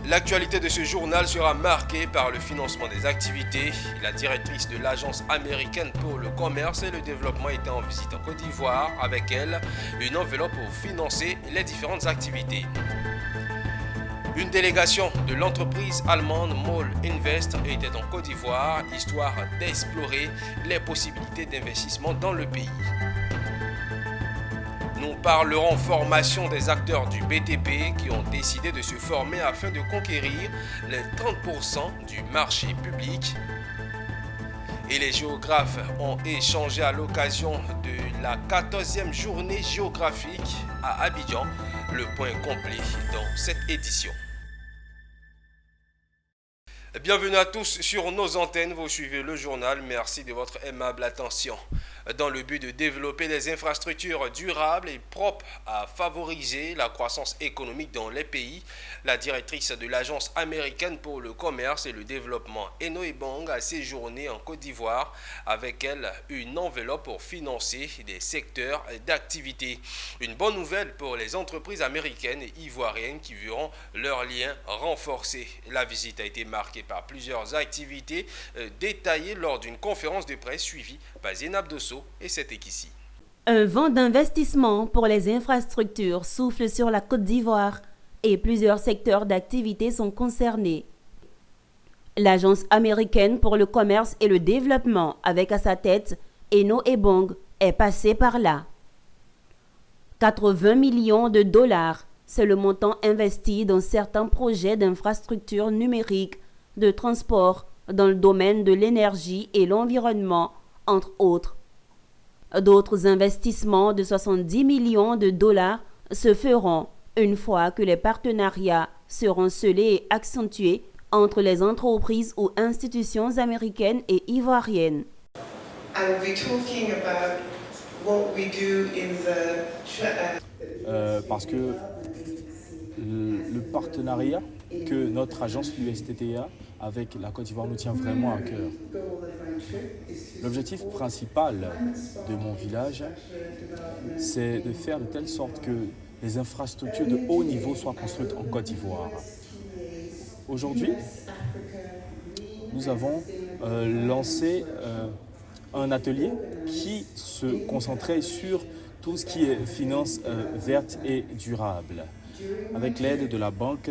L'actualité de ce journal sera marquée par le financement des activités. La directrice de l'Agence américaine pour le commerce et le développement était en visite en Côte d'Ivoire. Avec elle, une enveloppe pour financer les différentes activités. Une délégation de l'entreprise allemande MOL Invest était en Côte d'Ivoire, histoire d'explorer les possibilités d'investissement dans le pays. Nous parlerons formation des acteurs du BTP qui ont décidé de se former afin de conquérir les 30% du marché public. Et les géographes ont échangé à l'occasion de la 14e journée géographique à Abidjan. Le point complet dans cette édition. Bienvenue à tous sur nos antennes, vous suivez le journal, merci de votre aimable attention. Dans le but de développer des infrastructures durables et propres à favoriser la croissance économique dans les pays, la directrice de l'Agence américaine pour le commerce et le développement Eno Ebong a séjourné en Côte d'Ivoire. Avec elle, une enveloppe pour financer des secteurs d'activité. Une bonne nouvelle pour les entreprises américaines et ivoiriennes qui verront leurs liens renforcés. La visite a été marquée par plusieurs activités détaillées lors d'une conférence de presse suivie par Zénab Dosso et c'est ici. Un vent d'investissement pour les infrastructures souffle sur la Côte d'Ivoire et plusieurs secteurs d'activité sont concernés. L'Agence américaine pour le commerce et le développement, avec à sa tête Eno Ebong, est passée par là. 80 millions de dollars, c'est le montant investi dans certains projets d'infrastructures numériques, de transport, dans le domaine de l'énergie et l'environnement, entre autres. D'autres investissements de 70 millions de dollars se feront une fois que les partenariats seront scellés et accentués entre les entreprises ou institutions américaines et ivoiriennes. Parce que le partenariat que notre agence l'USTTA avec la Côte d'Ivoire nous tient vraiment à cœur. L'objectif principal de mon village, c'est de faire de telle sorte que les infrastructures de haut niveau soient construites en Côte d'Ivoire. Aujourd'hui, nous avons lancé un atelier qui se concentrait sur tout ce qui est finance verte et durable, avec l'aide de la Banque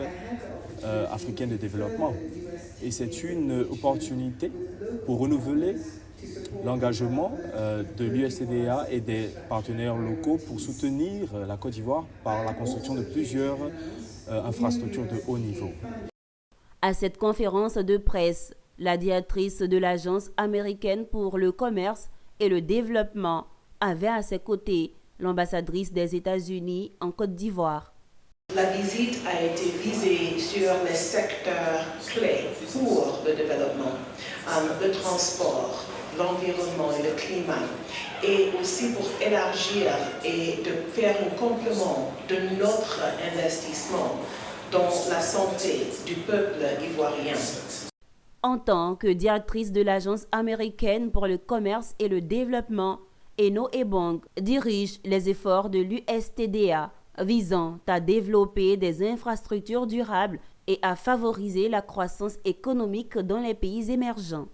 africaine de développement. Et c'est une opportunité pour renouveler l'engagement de l'USTDA et des partenaires locaux pour soutenir la Côte d'Ivoire par la construction de plusieurs infrastructures de haut niveau. À cette conférence de presse, la directrice de l'Agence américaine pour le commerce et le développement avait à ses côtés l'ambassadrice des États-Unis en Côte d'Ivoire. La visite a été visée sur les secteurs clés pour le développement, le transport, l'environnement et le climat, et aussi pour élargir et de faire un complément de notre investissement dans la santé du peuple ivoirien. En tant que directrice de l'Agence américaine pour le commerce et le développement, Eno Ebong dirige les efforts de l'USTDA visant à développer des infrastructures durables et à favoriser la croissance économique dans les pays émergents.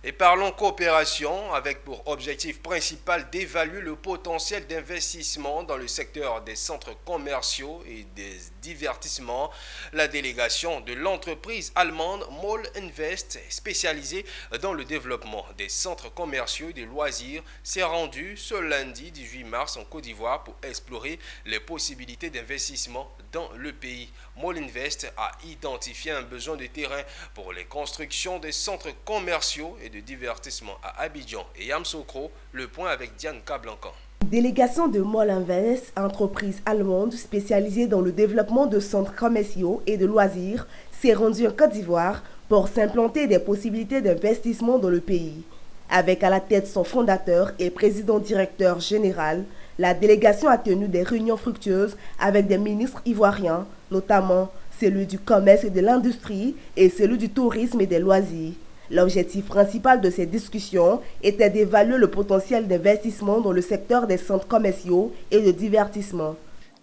Et parlons coopération avec pour objectif principal d'évaluer le potentiel d'investissement dans le secteur des centres commerciaux et des divertissements. La délégation de l'entreprise allemande MOL Invest, spécialisée dans le développement des centres commerciaux et des loisirs, s'est rendue ce lundi 18 mars en Côte d'Ivoire pour explorer les possibilités d'investissement dans le pays. MOL Invest a identifié un besoin de terrain pour les constructions des centres commerciaux et de divertissement à Abidjan et Yamoussoukro. Le point avec Diane Kablancan. Délégation de MOL Invest, entreprise allemande spécialisée dans le développement de centres commerciaux et de loisirs, s'est rendue en Côte d'Ivoire pour s'implanter des possibilités d'investissement dans le pays. Avec à la tête son fondateur et président-directeur général, la délégation a tenu des réunions fructueuses avec des ministres ivoiriens, notamment celui du commerce et de l'industrie et celui du tourisme et des loisirs. L'objectif principal de ces discussions était d'évaluer le potentiel d'investissement dans le secteur des centres commerciaux et de divertissement.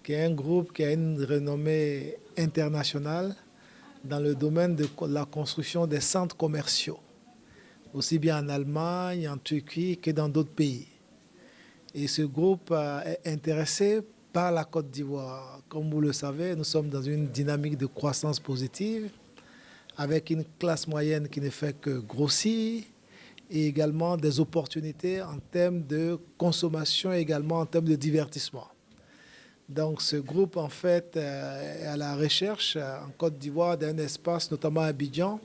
Qui est un groupe qui a une renommée internationale dans le domaine de la construction des centres commerciaux, aussi bien en Allemagne, en Turquie que dans d'autres pays. Et ce groupe est intéressé par la Côte d'Ivoire. Comme vous le savez, nous sommes dans une dynamique de croissance positive, avec une classe moyenne qui ne fait que grossir, et également des opportunités en termes de consommation et également en termes de divertissement. Donc ce groupe, en fait, est à la recherche en Côte d'Ivoire d'un espace, notamment à Abidjan,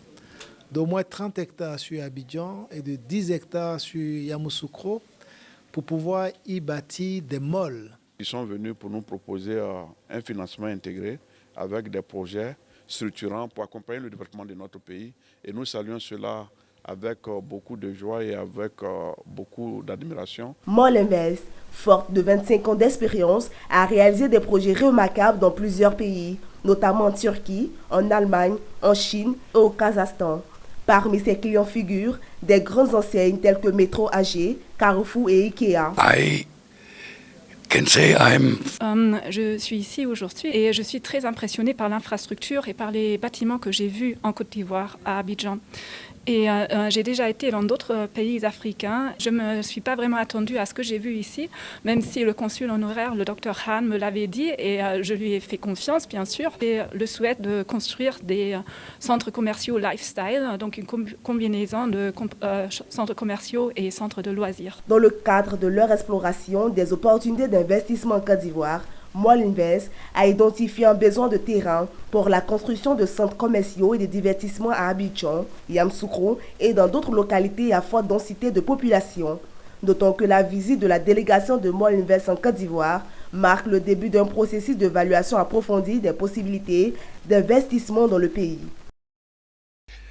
d'au moins 30 hectares sur Abidjan et de 10 hectares sur Yamoussoukro pour pouvoir y bâtir des malls. Ils sont venus pour nous proposer un financement intégré avec des projets structurants pour accompagner le développement de notre pays. Et nous saluons cela avec beaucoup de joie et avec beaucoup d'admiration. Moll-Invest, forte de 25 ans d'expérience, a réalisé des projets remarquables dans plusieurs pays, notamment en Turquie, en Allemagne, en Chine et au Kazakhstan. Parmi ses clients figurent des grandes enseignes telles que Metro AG, Carrefour et Ikea. Je suis ici aujourd'hui et je suis très impressionnée par l'infrastructure et par les bâtiments que j'ai vus en Côte d'Ivoire, à Abidjan. Et j'ai déjà été dans d'autres pays africains. Je ne me suis pas vraiment attendue à ce que j'ai vu ici, même si le consul honoraire, le Dr Han, me l'avait dit et je lui ai fait confiance, bien sûr. Et le souhait de construire des centres commerciaux lifestyle, donc une combinaison de centres commerciaux et centres de loisirs. Dans le cadre de leur exploration des opportunités d'investissement en Côte d'Ivoire, Moll-Invest a identifié un besoin de terrain pour la construction de centres commerciaux et de divertissement à Abidjan, Yamoussoukro et dans d'autres localités à forte densité de population. D'autant que la visite de la délégation de Moll-Invest en Côte d'Ivoire marque le début d'un processus d'évaluation approfondie des possibilités d'investissement dans le pays.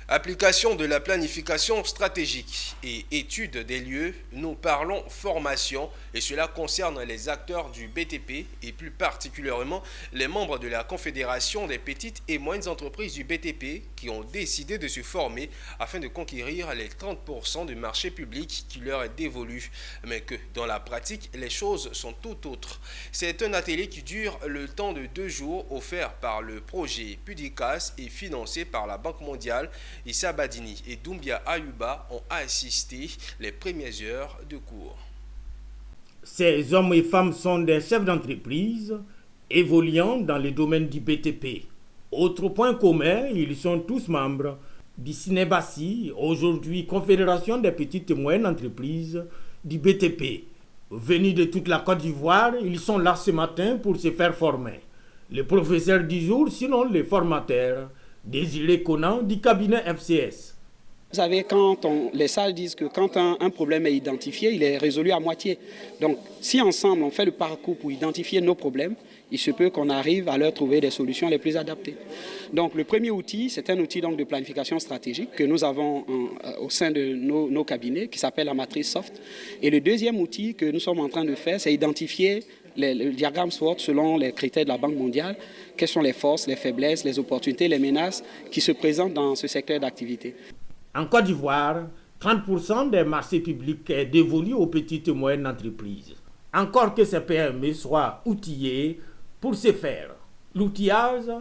Application de la planification stratégique et étude des lieux, nous parlons formation et cela concerne les acteurs du BTP et plus particulièrement les membres de la Confédération des petites et moyennes entreprises du BTP qui ont décidé de se former afin de conquérir les 30% du marché public qui leur est dévolu. Mais que dans la pratique, les choses sont tout autres. C'est un atelier qui dure le temps de 2 jours offert par le projet Pudicas et financé par la Banque mondiale. Issa Badini et Doumbia Ayuba ont assisté les premières heures de cours. Ces hommes et femmes sont des chefs d'entreprise évoluant dans le domaine du BTP. Autre point commun, ils sont tous membres du Cinebasi, aujourd'hui Confédération des petites et moyennes entreprises du BTP. Venus de toute la Côte d'Ivoire, ils sont là ce matin pour se faire former. Le professeur du jour, sinon le formateur, Désiré Conan du cabinet FCS. Vous savez, les salles disent que quand un problème est identifié, il est résolu à moitié. Donc, si ensemble on fait le parcours pour identifier nos problèmes, il se peut qu'on arrive à leur trouver des solutions les plus adaptées. Donc, le premier outil, c'est un outil donc, de planification stratégique que nous avons au sein de nos cabinets, qui s'appelle la matrice SOFT. Et le deuxième outil que nous sommes en train de faire, c'est identifier le diagramme SWOT selon les critères de la Banque mondiale, quelles sont les forces, les faiblesses, les opportunités, les menaces qui se présentent dans ce secteur d'activité. En Côte d'Ivoire, 30% des marchés publics est dévolu aux petites et moyennes entreprises. Encore que ces PME soient outillées pour ce faire. L'outillage,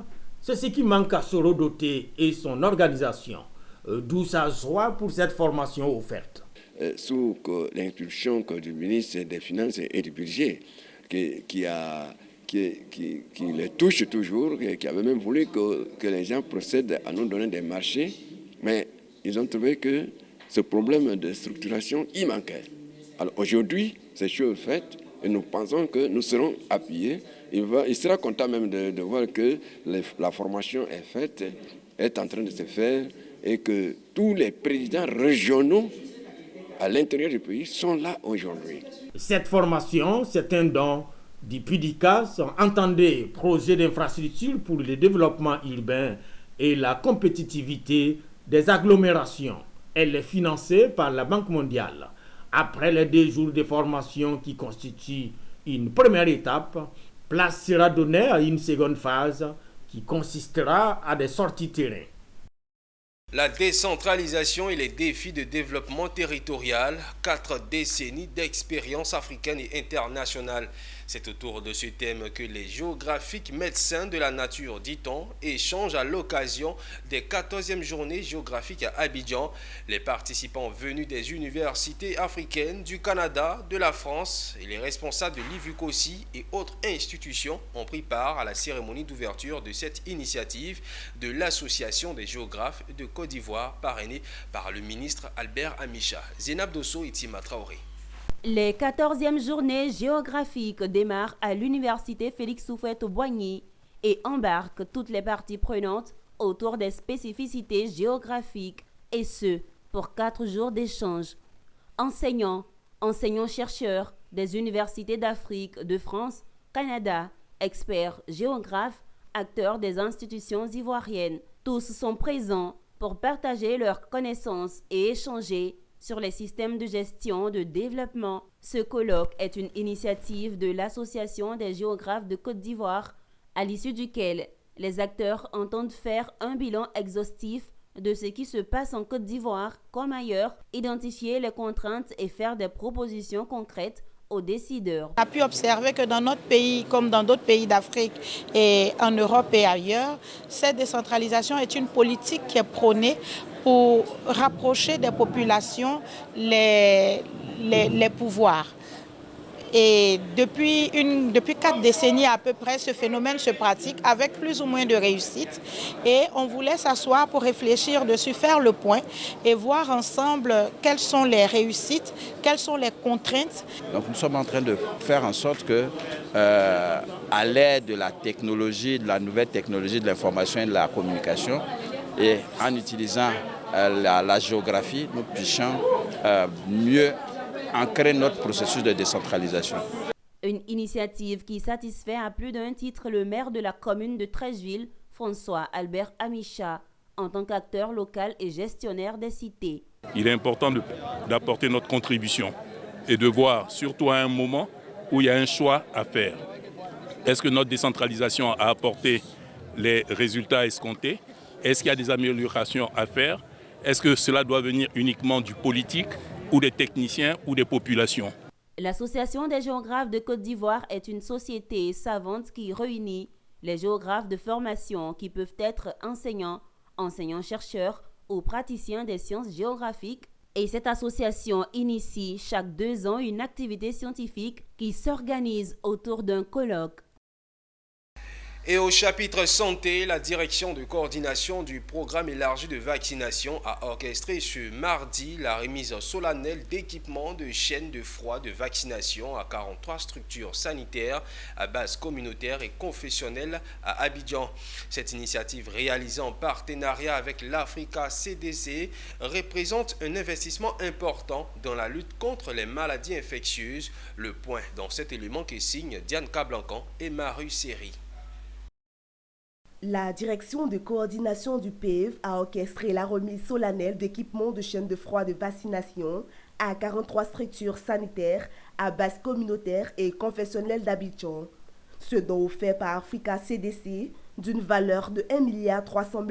c'est ce qui manque à Sorodoté et son organisation, d'où sa joie pour cette formation offerte. Sous l'impulsion du ministre des Finances et du Budget, qui les touche toujours, qui avait même voulu que les gens procèdent à nous donner des marchés, mais ils ont trouvé que ce problème de structuration y manquait. Alors aujourd'hui, c'est chose faite et nous pensons que nous serons appuyés. Il sera content même de voir que la formation est faite, est en train de se faire et que tous les présidents régionaux à l'intérieur du pays sont là aujourd'hui. Cette formation, c'est un don du Pudicas, entendez projet d'infrastructure pour le développement urbain et la compétitivité des agglomérations. Elle est financée par la Banque mondiale. Après les 2 jours de formation qui constituent une première étape, place sera donnée à une seconde phase qui consistera à des sorties terrain. La décentralisation et les défis de développement territorial, 4 décennies d'expérience africaine et internationale. C'est autour de ce thème que les géographiques médecins de la nature, dit-on, échangent à l'occasion des 14e journées géographiques à Abidjan. Les participants venus des universités africaines, du Canada, de la France et les responsables de l'IVUCOSI et autres institutions ont pris part à la cérémonie d'ouverture de cette initiative de l'Association des géographes de Côte d'Ivoire, parrainée par le ministre Albert Amicha. Zénab Dosso et Tima Traoré. Les 14e journées géographiques démarrent à l'université Félix Houphouët-Boigny et embarquent toutes les parties prenantes autour des spécificités géographiques, et ce, pour 4 jours d'échange. Enseignants, enseignants-chercheurs des universités d'Afrique, de France, Canada, experts géographes, acteurs des institutions ivoiriennes, tous sont présents pour partager leurs connaissances et échanger sur les systèmes de gestion de développement. Ce colloque est une initiative de l'Association des géographes de Côte d'Ivoire, à l'issue duquel les acteurs entendent faire un bilan exhaustif de ce qui se passe en Côte d'Ivoire comme ailleurs, identifier les contraintes et faire des propositions concrètes aux décideurs. On a pu observer que dans notre pays, comme dans d'autres pays d'Afrique et en Europe et ailleurs, cette décentralisation est une politique qui est prônée pour rapprocher des populations les pouvoirs. Et depuis 4 décennies à peu près, ce phénomène se pratique avec plus ou moins de réussite. Et on voulait s'asseoir pour réfléchir dessus, faire le point et voir ensemble quelles sont les réussites, quelles sont les contraintes. Donc nous sommes en train de faire en sorte que, à l'aide de la technologie, de la nouvelle technologie de l'information et de la communication, et en utilisant la géographie, nous puissions mieux ancrer notre processus de décentralisation. Une initiative qui satisfait à plus d'un titre le maire de la commune de Treichville, François Albert Amicha, en tant qu'acteur local et gestionnaire des cités. Il est important d'apporter notre contribution et de voir, surtout à un moment où il y a un choix à faire. Est-ce que notre décentralisation a apporté les résultats escomptés? Est-ce qu'il y a des améliorations à faire? Est-ce que cela doit venir uniquement du politique ou des techniciens ou des populations? L'Association des géographes de Côte d'Ivoire est une société savante qui réunit les géographes de formation qui peuvent être enseignants, enseignants-chercheurs ou praticiens des sciences géographiques. Et cette association initie chaque 2 ans une activité scientifique qui s'organise autour d'un colloque. Et au chapitre santé, la direction de coordination du programme élargi de vaccination a orchestré ce mardi la remise solennelle d'équipements de chaînes de froid de vaccination à 43 structures sanitaires à base communautaire et confessionnelle à Abidjan. Cette initiative réalisée en partenariat avec l'Africa CDC représente un investissement important dans la lutte contre les maladies infectieuses. Le point dans cet élément que signe Diane Cablancan et Maru Seri. La direction de coordination du PEV a orchestré la remise solennelle d'équipements de chaînes de froid de vaccination à 43 structures sanitaires à base communautaire et confessionnelle d'Abidjan. Ce don offert par Africa CDC d'une valeur de 1,3 milliard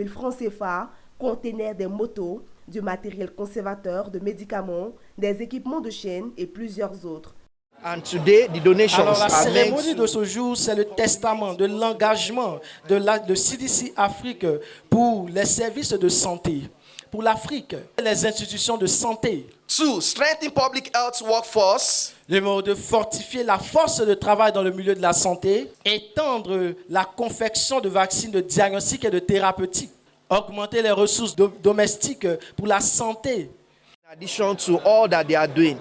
francs CFA contenait des motos, du matériel conservateur, de médicaments, des équipements de chaîne et plusieurs autres. Alors la cérémonie de ce jour, c'est le testament de l'engagement de CDC Afrique pour les services de santé, pour l'Afrique, les institutions de santé. 2. Strengthen public health workforce. De fortifier la force de travail dans le milieu de la santé, étendre la confection de vaccins de diagnostic et de thérapeutique, augmenter les ressources domestiques pour la santé. In addition to all that they are doing.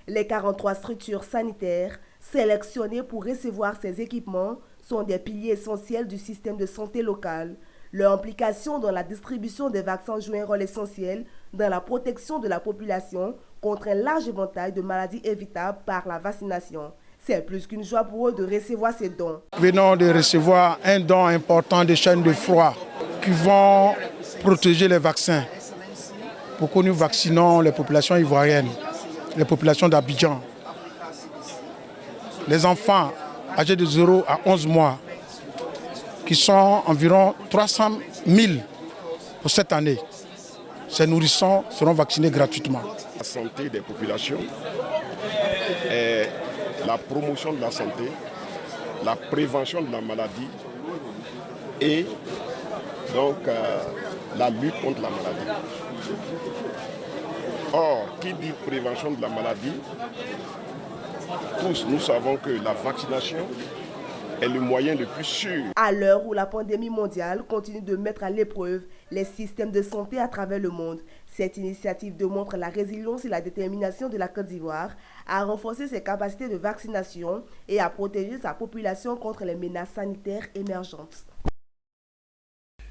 Les 43 structures sanitaires sélectionnées pour recevoir ces équipements sont des piliers essentiels du système de santé local. Leur implication dans la distribution des vaccins joue un rôle essentiel dans la protection de la population contre un large éventail de maladies évitables par la vaccination. C'est plus qu'une joie pour eux de recevoir ces dons. Nous venons de recevoir un don important de chaînes de froid qui vont protéger les vaccins pour que nous vaccinons les populations ivoiriennes, les populations d'Abidjan, les enfants âgés de 0 à 11 mois, qui sont environ 300 000 pour cette année. ces nourrissons seront vaccinés gratuitement. La santé des populations est la promotion de la santé, la prévention de la maladie et donc la lutte contre la maladie. Or, qui dit prévention de la maladie, tous nous savons que la vaccination est le moyen le plus sûr. À l'heure où la pandémie mondiale continue de mettre à l'épreuve les systèmes de santé à travers le monde, cette initiative démontre la résilience et la détermination de la Côte d'Ivoire à renforcer ses capacités de vaccination et à protéger sa population contre les menaces sanitaires émergentes.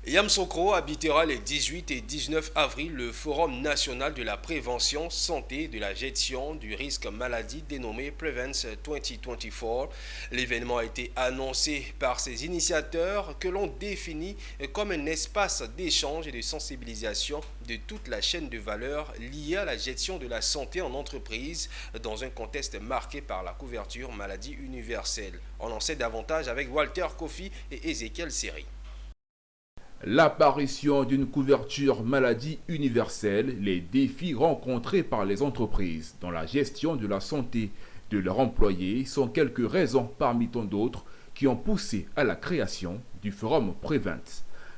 Yamoussoukro habitera les 18 et 19 avril le Forum national de la prévention, santé, de la gestion du risque maladie dénommé Prevents 2024. L'événement a été annoncé par ses initiateurs que l'on définit comme un espace d'échange et de sensibilisation de toute la chaîne de valeur liée à la gestion de la santé en entreprise dans un contexte marqué par la couverture maladie universelle. On en sait davantage avec Walter Kofi et Ezekiel Seri. L'apparition d'une couverture maladie universelle, les défis rencontrés par les entreprises dans la gestion de la santé de leurs employés sont quelques raisons parmi tant d'autres qui ont poussé à la création du Forum Prevent.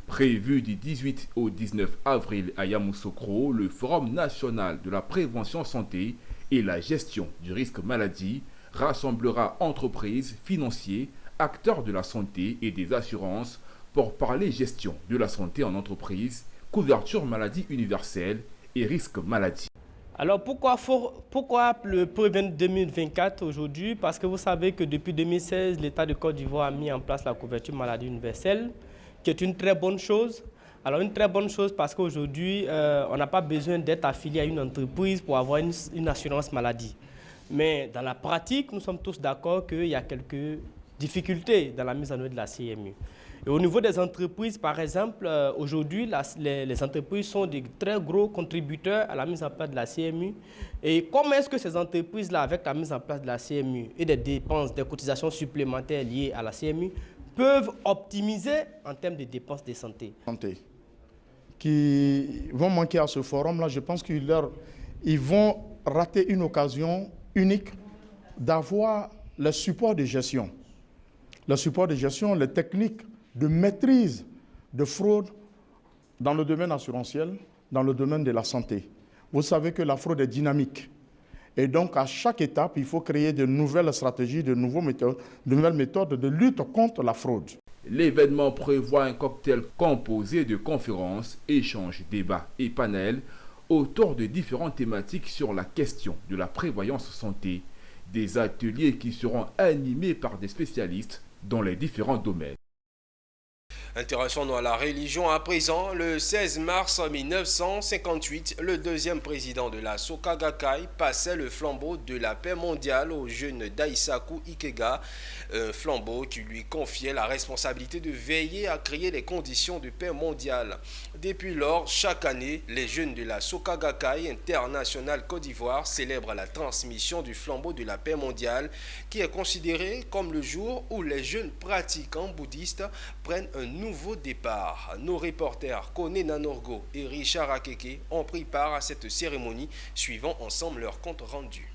Prévu du 18 au 19 avril à Yamoussoukro, le Forum national de la prévention santé et la gestion du risque maladie rassemblera entreprises, financiers, acteurs de la santé et des assurances pour parler gestion de la santé en entreprise, couverture maladie universelle et risque maladie. Alors pourquoi le Prevent 2024 aujourd'hui? Parce que vous savez que depuis 2016, l'État de Côte d'Ivoire a mis en place la couverture maladie universelle, qui est une très bonne chose. Alors une très bonne chose parce qu'aujourd'hui, on n'a pas besoin d'être affilié à une entreprise pour avoir une assurance maladie. Mais dans la pratique, nous sommes tous d'accord qu'il y a quelques difficultés dans la mise en œuvre de la CMU. Et au niveau des entreprises, par exemple, aujourd'hui, les entreprises sont des très gros contributeurs à la mise en place de la CMU. Et comment est-ce que ces entreprises-là, avec la mise en place de la CMU et des dépenses, des cotisations supplémentaires liées à la CMU, peuvent optimiser en termes de dépenses de santé? Qui vont manquer à ce forum-là, je pense qu'ils vont rater une occasion unique d'avoir le support de gestion. Le support de gestion, les techniques de maîtrise de fraude dans le domaine assurantiel, dans le domaine de la santé. Vous savez que la fraude est dynamique. Et donc, à chaque étape, il faut créer de nouvelles stratégies, de nouvelles méthodes de lutte contre la fraude. L'événement prévoit un cocktail composé de conférences, échanges, débats et panels autour de différentes thématiques sur la question de la prévoyance santé, des ateliers qui seront animés par des spécialistes dans les différents domaines. Intéressons-nous à la religion à présent. Le 16 mars 1958, le deuxième président de la Soka Gakkai passait le flambeau de la paix mondiale au jeune Daisaku Ikega, un flambeau qui lui confiait la responsabilité de veiller à créer les conditions de paix mondiale. Depuis lors, chaque année, les jeunes de la Soka Gakkai International Côte d'Ivoire célèbrent la transmission du flambeau de la paix mondiale, qui est considéré comme le jour où les jeunes pratiquants bouddhistes prennent un nouveau départ. Nos reporters Kone Nanorgo et Richard Akeke ont pris part à cette cérémonie, suivant ensemble leur compte rendu.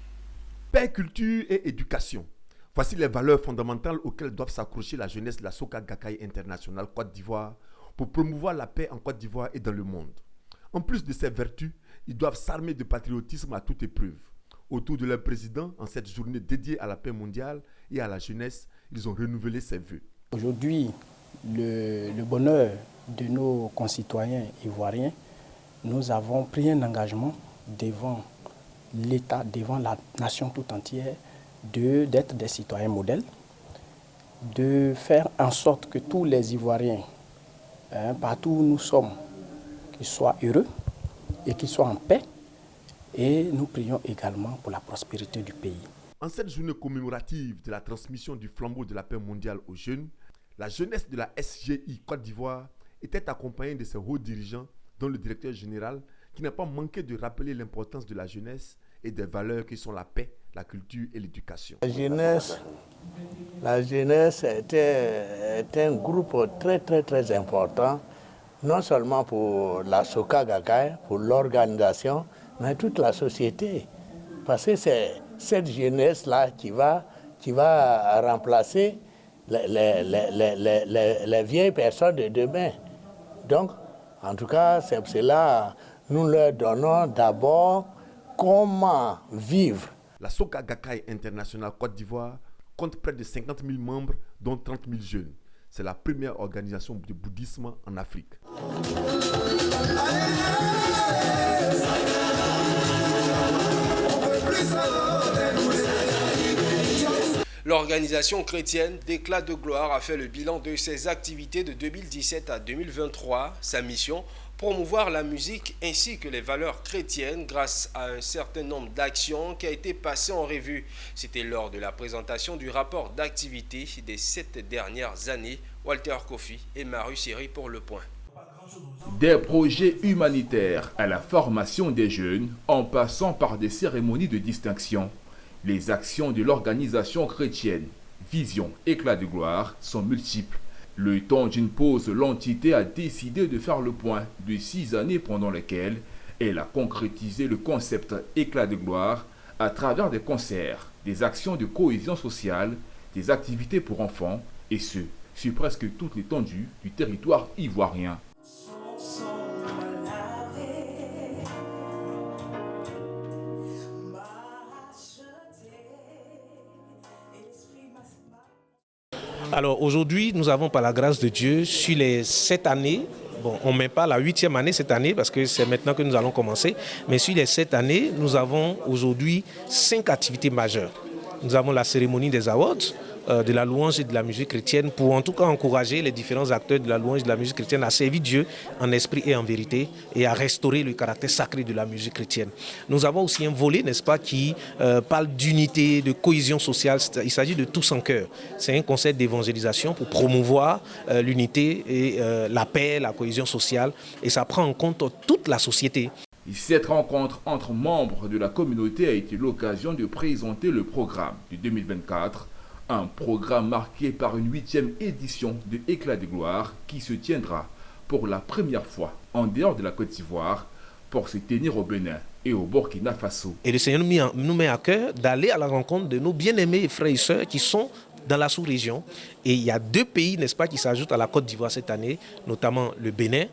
Paix, culture et éducation. Voici les valeurs fondamentales auxquelles doivent s'accrocher la jeunesse de la Soka Gakkai International Côte d'Ivoire pour promouvoir la paix en Côte d'Ivoire et dans le monde. En plus de ces vertus, ils doivent s'armer de patriotisme à toute épreuve. Autour de leur président, en cette journée dédiée à la paix mondiale et à la jeunesse, ils ont renouvelé ses vœux. Aujourd'hui, le bonheur de nos concitoyens ivoiriens, nous avons pris un engagement devant l'État, devant la nation tout entière, d'être des citoyens modèles, de faire en sorte que tous les Ivoiriens, partout où nous sommes, qu'ils soient heureux et qu'ils soient en paix. Et nous prions également pour la prospérité du pays. En cette journée commémorative de la transmission du flambeau de la paix mondiale aux jeunes, la jeunesse de la SGI Côte d'Ivoire était accompagnée de ses hauts dirigeants, dont le directeur général, qui n'a pas manqué de rappeler l'importance de la jeunesse et des valeurs qui sont la paix, la culture et l'éducation. La jeunesse est un groupe très important non seulement pour la Soka Gakay, pour l'organisation, mais toute la société. Parce que c'est cette jeunesse-là qui va remplacer les vieilles personnes de demain. Donc, en tout cas, c'est pour cela nous leur donnons d'abord comment vivre. La Soka Gakay International Côte d'Ivoire compte près de 50 000 membres, dont 30 000 jeunes. C'est la première organisation de bouddhisme en Afrique. L'organisation chrétienne d'Éclat de gloire a fait le bilan de ses activités de 2017 à 2023. Sa mission, promouvoir la musique ainsi que les valeurs chrétiennes grâce à un certain nombre d'actions qui a été passé en revue. C'était lors de la présentation du rapport d'activité des 7 dernières années. Walter Kofi et Maru Siri pour Le Point. Des projets humanitaires à la formation des jeunes, en passant par des cérémonies de distinction. Les actions de l'organisation chrétienne Vision Éclat de gloire sont multiples. Le temps d'une pause, l'entité a décidé de faire le point de 6 années pendant lesquelles elle a concrétisé le concept Éclat de gloire à travers des concerts, des actions de cohésion sociale, des activités pour enfants, et ce, sur presque toute l'étendue du territoire ivoirien. Alors aujourd'hui, nous avons par la grâce de Dieu, sur les 7 années, bon, on ne met pas la 8e année cette année parce que c'est maintenant que nous allons commencer, mais sur les 7 années, nous avons aujourd'hui 5 activités majeures. Nous avons la cérémonie des awards, de la louange et de la musique chrétienne pour en tout cas encourager les différents acteurs de la louange et de la musique chrétienne à servir Dieu en esprit et en vérité et à restaurer le caractère sacré de la musique chrétienne. Nous avons aussi un volet, n'est-ce pas, qui parle d'unité, de cohésion sociale. Il s'agit de tous en cœur. C'est un concept d'évangélisation pour promouvoir l'unité et la paix, la cohésion sociale, et ça prend en compte toute la société. Cette rencontre entre membres de la communauté a été l'occasion de présenter le programme de 2024, un programme marqué par une 8e édition de Éclat de gloire qui se tiendra pour la première fois en dehors de la Côte d'Ivoire pour se tenir au Bénin et au Burkina Faso. Et le Seigneur nous met à cœur d'aller à la rencontre de nos bien-aimés frères et sœurs qui sont dans la sous-région. Et il y a 2 pays, n'est-ce pas, qui s'ajoutent à la Côte d'Ivoire cette année, notamment le Bénin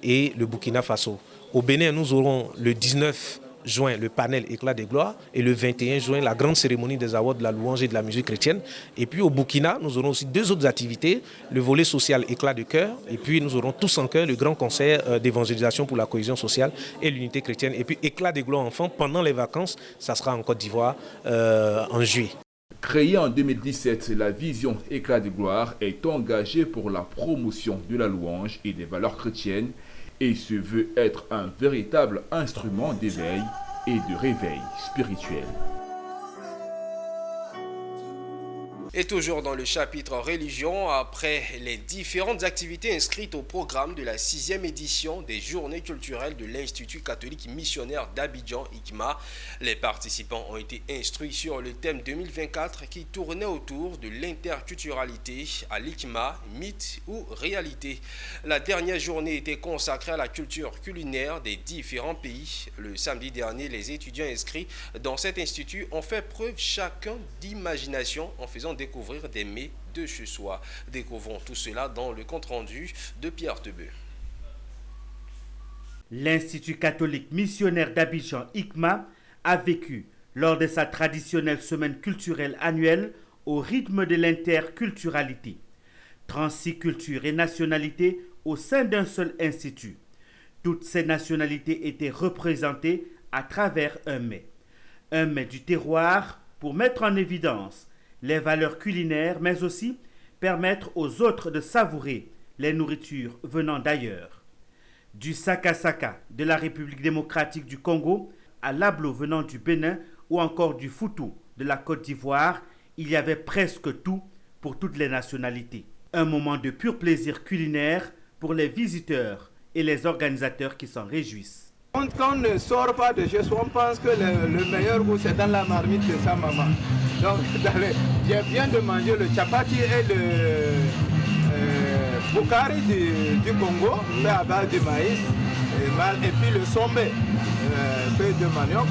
et le Burkina Faso. Au Bénin, nous aurons le 19 juin le panel Éclat de gloire et le 21 juin la grande cérémonie des awards de la louange et de la musique chrétienne. Et puis au Burkina, nous aurons aussi 2 autres activités, le volet social Éclat de cœur, et puis nous aurons tous en cœur le grand concert d'évangélisation pour la cohésion sociale et l'unité chrétienne. Et puis Éclat de gloire enfants pendant les vacances, ça sera en Côte d'Ivoire en juillet. Créée en 2017, la vision Éclat de gloire est engagée pour la promotion de la louange et des valeurs chrétiennes et se veut être un véritable instrument d'éveil et de réveil spirituel. Et toujours dans le chapitre religion, après les différentes activités inscrites au programme de la 6e édition des Journées culturelles de l'Institut catholique missionnaire d'Abidjan, ICMA, les participants ont été instruits sur le thème 2024 qui tournait autour de l'interculturalité à l'ICMA, mythe ou réalité. La dernière journée était consacrée à la culture culinaire des différents pays. Le samedi dernier, les étudiants inscrits dans cet institut ont fait preuve chacun d'imagination en faisant découvrir des mets de chez soi. Découvrons tout cela dans le compte-rendu de Pierre Tebeu. L'Institut catholique missionnaire d'Abidjan, ICMA, a vécu lors de sa traditionnelle semaine culturelle annuelle au rythme de l'interculturalité. 36 cultures et nationalités au sein d'un seul institut. Toutes ces nationalités étaient représentées à travers un mets. Un mets du terroir pour mettre en évidence les valeurs culinaires, mais aussi permettre aux autres de savourer les nourritures venant d'ailleurs. Du saka-saka de la République démocratique du Congo à l'ablo venant du Bénin ou encore du foutou de la Côte d'Ivoire, il y avait presque tout pour toutes les nationalités. Un moment de pur plaisir culinaire pour les visiteurs et les organisateurs qui s'en réjouissent. Quand on ne sort pas de chez soi, on pense que le meilleur goût c'est dans la marmite de sa maman. Donc, je viens de manger le chapati et Bokari du Congo, fait à base de maïs, et puis le sombé, fait de manioc.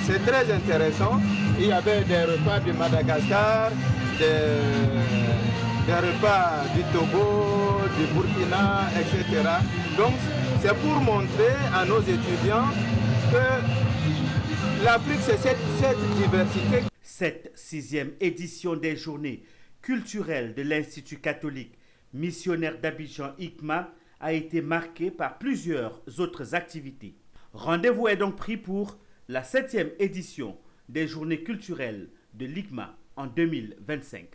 C'est très intéressant. Il y avait des repas de Madagascar, des repas du Togo, du Burkina, etc. Donc c'est pour montrer à nos étudiants que l'Afrique, c'est cette diversité. Cette 6e édition des journées culturelles de l'Institut catholique missionnaire d'Abidjan ICMA a été marquée par plusieurs autres activités. Rendez-vous est donc pris pour la 7e édition des journées culturelles de l'ICMA en 2025.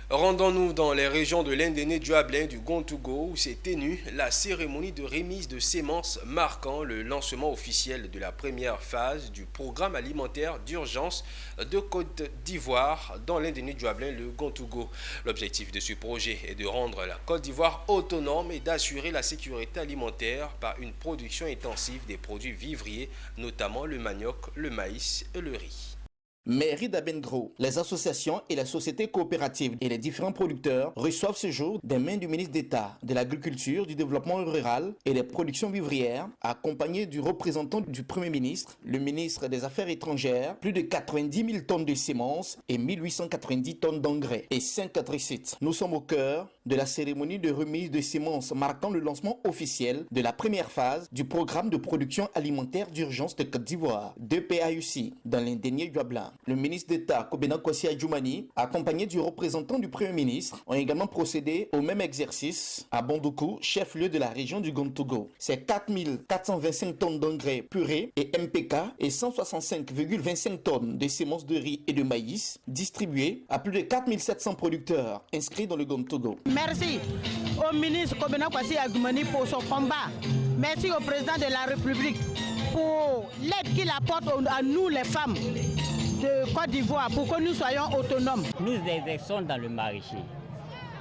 Rendons-nous dans les régions de l'Indéné-Djuablin du Gontougo où s'est tenue la cérémonie de remise de semences marquant le lancement officiel de la première phase du programme alimentaire d'urgence de Côte d'Ivoire dans l'Indéné-Djuablin, le Gontougo. L'objectif de ce projet est de rendre la Côte d'Ivoire autonome et d'assurer la sécurité alimentaire par une production intensive des produits vivriers, notamment le manioc, le maïs et le riz. Mairie d'Abendro, les associations et les sociétés coopératives et les différents producteurs reçoivent ce jour des mains du ministre d'État de l'Agriculture, du Développement rural et des productions vivrières, accompagné du représentant du Premier ministre, le ministre des Affaires étrangères, plus de 90 000 tonnes de semences et 1890 tonnes d'engrais et 5 sites. Nous sommes au cœur de la cérémonie de remise de semences marquant le lancement officiel de la première phase du programme de production alimentaire d'urgence de Côte d'Ivoire, DPAUC, dans l'Indéné-Djuablin. Le ministre d'État Kobena Kwasi Adjoumani, accompagné du représentant du Premier ministre, ont également procédé au même exercice à Bondoukou, chef-lieu de la région du Gontougo. C'est 4425 tonnes d'engrais purés et MPK et 165,25 tonnes de semences de riz et de maïs distribuées à plus de 4700 producteurs inscrits dans le Gontougo. Merci au ministre Kobena Kwasi Adjoumani pour son combat. Merci au président de la République pour l'aide qu'il apporte à nous les femmes de Côte d'Ivoire pour que nous soyons autonomes. Nous exerçons dans le maraîcher.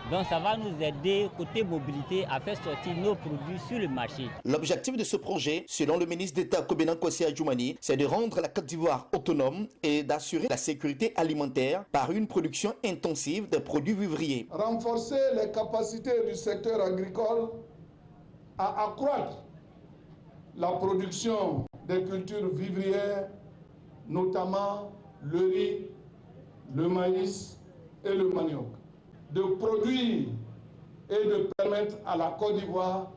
Donc ça va nous aider côté mobilité à faire sortir nos produits sur le marché. L'objectif de ce projet, selon le ministre d'État Kobena Kwasi Adjoumani, c'est de rendre la Côte d'Ivoire autonome et d'assurer la sécurité alimentaire par une production intensive de produits vivriers. Renforcer les capacités du secteur agricole à accroître la production des cultures vivrières, notamment le riz, le maïs et le manioc, de produire et de permettre à la Côte d'Ivoire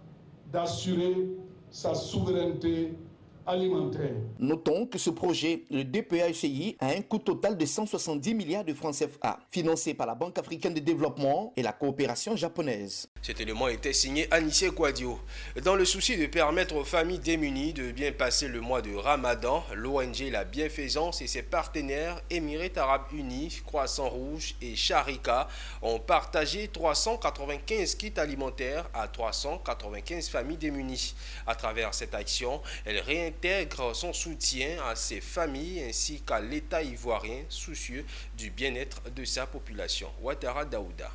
d'assurer sa souveraineté alimentaire. Notons que ce projet, le DPAUCI, a un coût total de 170 milliards de francs CFA, financé par la Banque africaine de développement et la coopération japonaise. Cet élément était signé Anissé Kouadio. Dans le souci de permettre aux familles démunies de bien passer le mois de Ramadan, l'ONG La Bienfaisance et ses partenaires Émirats Arabes Unis, Croissant Rouge et Sharika ont partagé 395 kits alimentaires à 395 familles démunies. À travers cette action, elle réintègre son soutien à ces familles ainsi qu'à l'État ivoirien soucieux du bien-être de sa population. Ouattara Daouda.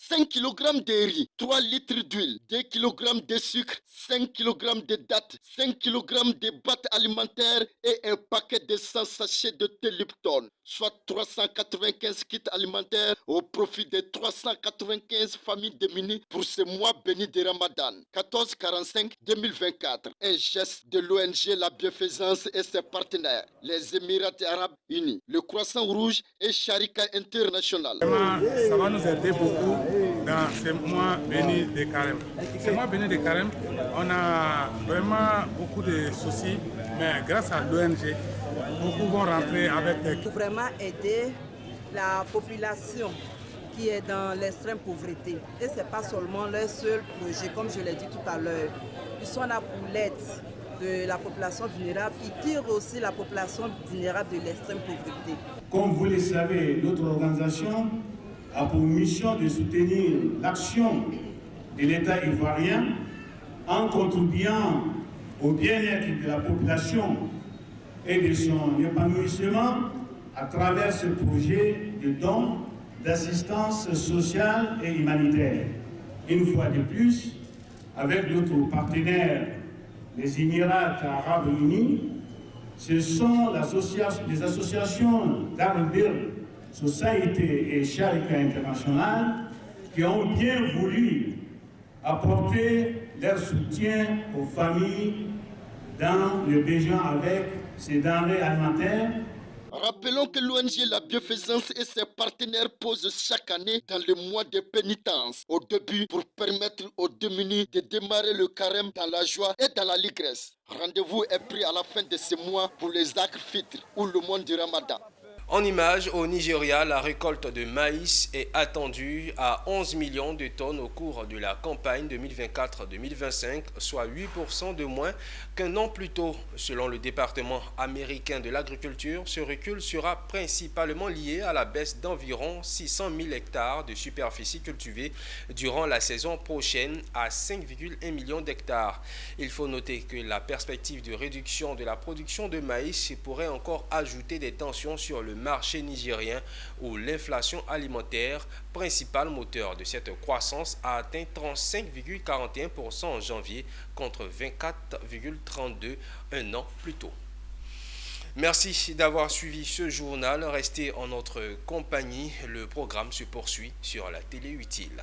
5 kg de riz, 3 litres d'huile, 2 kg de sucre, 5 kg de dattes, 5 kg de pâtes alimentaires et un paquet de 100 sachets de thé Lipton, soit 395 kits alimentaires au profit de 395 familles démunies pour ce mois béni de Ramadan, 14-45-2024. Un geste de l'ONG La Bienfaisance et ses partenaires, les Émirats Arabes Unis, le Croissant Rouge et Sharika International. Ça va nous aider beaucoup dans ce mois béni de Carême. Ce mois béni de Carême, on a vraiment beaucoup de soucis, mais grâce à l'ONG, beaucoup vont rentrer avec... Pour vraiment aider la population qui est dans l'extrême pauvreté. Et ce n'est pas seulement leur seul projet, comme je l'ai dit tout à l'heure. Ils sont là pour l'aide de la population vulnérable. Ils tirent aussi la population vulnérable de l'extrême pauvreté. Comme vous le savez, notre organisation a pour mission de soutenir l'action de l'État ivoirien en contribuant au bien-être de la population et de son épanouissement à travers ce projet de don d'assistance sociale et humanitaire. Une fois de plus, avec notre partenaire, les Émirats Arabes Unis, ce sont les associations d'Arabir Society et Sharika International qui ont bien voulu apporter leur soutien aux familles dans le besoin avec ces denrées alimentaires. Rappelons que l'ONG La Bienfaisance et ses partenaires posent chaque année dans le mois de pénitence au début pour permettre aux démunis de démarrer le carême dans la joie et dans l'allégresse. Rendez-vous est pris à la fin de ce mois pour les Akr Fitr ou le mois du Ramadan. En image, au Nigeria, la récolte de maïs est attendue à 11 millions de tonnes au cours de la campagne 2024-2025, soit 8% de moins qu'un an plus tôt. Selon le département américain de l'agriculture, ce recul sera principalement lié à la baisse d'environ 600 000 hectares de superficie cultivée durant la saison prochaine à 5,1 millions d'hectares. Il faut noter que la perspective de réduction de la production de maïs pourrait encore ajouter des tensions sur le marché nigérien où l'inflation alimentaire, principal moteur de cette croissance, a atteint 35,41% en janvier contre 24,32% un an plus tôt. Merci d'avoir suivi ce journal. Restez en notre compagnie. Le programme se poursuit sur la télé utile.